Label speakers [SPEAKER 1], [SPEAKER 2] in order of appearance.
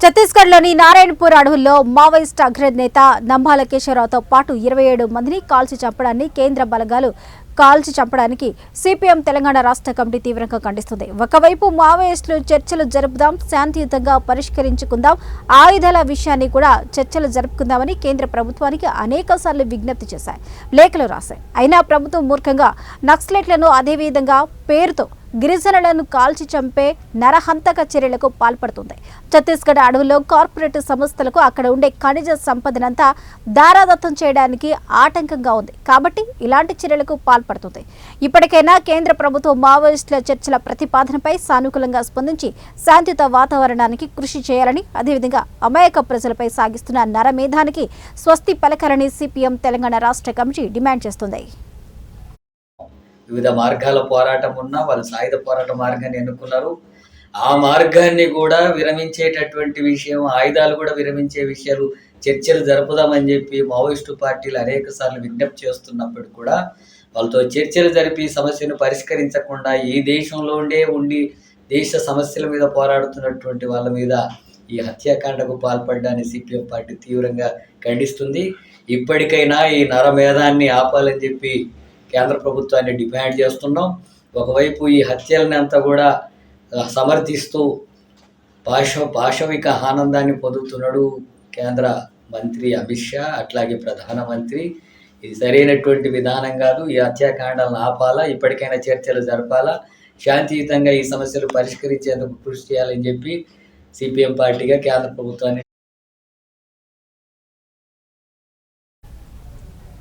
[SPEAKER 1] ఛత్తీస్గఢ్లోని నారాయణపూర్ అడవుల్లో మావోయిస్టు అగ్రనేత నంబాల కేశవరావుతో పాటు 27 మందిని కాల్చి చంపడాన్ని కేంద్ర బలగాలు కాల్చి చంపడానికి సిపిఎం తెలంగాణ రాష్ట్ర కమిటీ తీవ్రంగా ఖండిస్తుంది. ఒకవైపు మావోయిస్టులు చర్చలు జరుపుదాం, శాంతియుతంగా పరిష్కరించుకుందాం, ఆయుధాల విషయాన్ని కూడా చర్చలు జరుపుకుందామని కేంద్ర ప్రభుత్వానికి అనేకసార్లు విజ్ఞప్తి చేశాయి, లేఖలు రాశాయి. అయినా ప్రభుత్వం మూర్ఖంగా నక్సలైట్లను అదేవిధంగా పేరుతో గిరిజనులను కాల్చి చంపే నరహంతక చర్యలకు పాల్పడుతుంది. ఛత్తీస్గఢ్ అడవుల్లో కార్పొరేట్ సంస్థలకు అక్కడ ఉండే ఖనిజ సంపదనంతా దారాదత్తం చేయడానికి ఆటంకంగా ఉంది కాబట్టి ఇలాంటి చర్యలకు పాల్పడుతుంది. ఇప్పటికైనా కేంద్ర ప్రభుత్వం మావోయిస్టుల చర్చల ప్రతిపాదనపై సానుకూలంగా స్పందించి శాంతియుత వాతావరణానికి కృషి చేయాలని, అదేవిధంగా అమాయక ప్రజలపై సాగిస్తున్న నరమేధానికి స్వస్తి పలకాలని సిపిఎం తెలంగాణ రాష్ట్ర కమిటీ డిమాండ్ చేస్తుంది.
[SPEAKER 2] వివిధ మార్గాల పోరాటం ఉన్నా వాళ్ళు సాయుధ పోరాట మార్గాన్ని ఎన్నుకున్నారు. ఆ మార్గాన్ని కూడా విరమించేటటువంటి విషయం, ఆయుధాలు కూడా విరమించే విషయాలు చర్చలు జరుపుదామని చెప్పి మావోయిస్టు పార్టీలు అనేక సార్లు విజ్ఞప్తి చేస్తున్నప్పుడు కూడా వాళ్ళతో చర్చలు జరిపి సమస్యను పరిష్కరించకుండా ఈ దేశంలో ఉండి దేశ సమస్యల మీద పోరాడుతున్నటువంటి వాళ్ళ మీద ఈ హత్యాకాండకు పాల్పడడాన్ని సిపిఎం పార్టీ తీవ్రంగా ఖండిస్తుంది. ఇప్పటికైనా ఈ నరమేధాన్ని ఆపాలని చెప్పి కేంద్ర ప్రభుత్వాన్ని డిమాండ్ చేస్తున్నాం. ఒకవైపు ఈ హత్యలని అంతా కూడా సమర్థిస్తూ పాశవిక ఆనందాన్ని పొందుతున్నాడు కేంద్ర మంత్రి అమిత్ షా, అట్లాగే ప్రధానమంత్రి. ఇది సరైనటువంటి విధానం కాదు. ఈ హత్యాకాండాలను ఆపాలా, ఇప్పటికైనా చర్చలు జరపాలా, శాంతియుతంగా ఈ సమస్యలు పరిష్కరించేందుకు కృషి చేయాలని చెప్పి సిపిఎం పార్టీగా కేంద్ర ప్రభుత్వాన్ని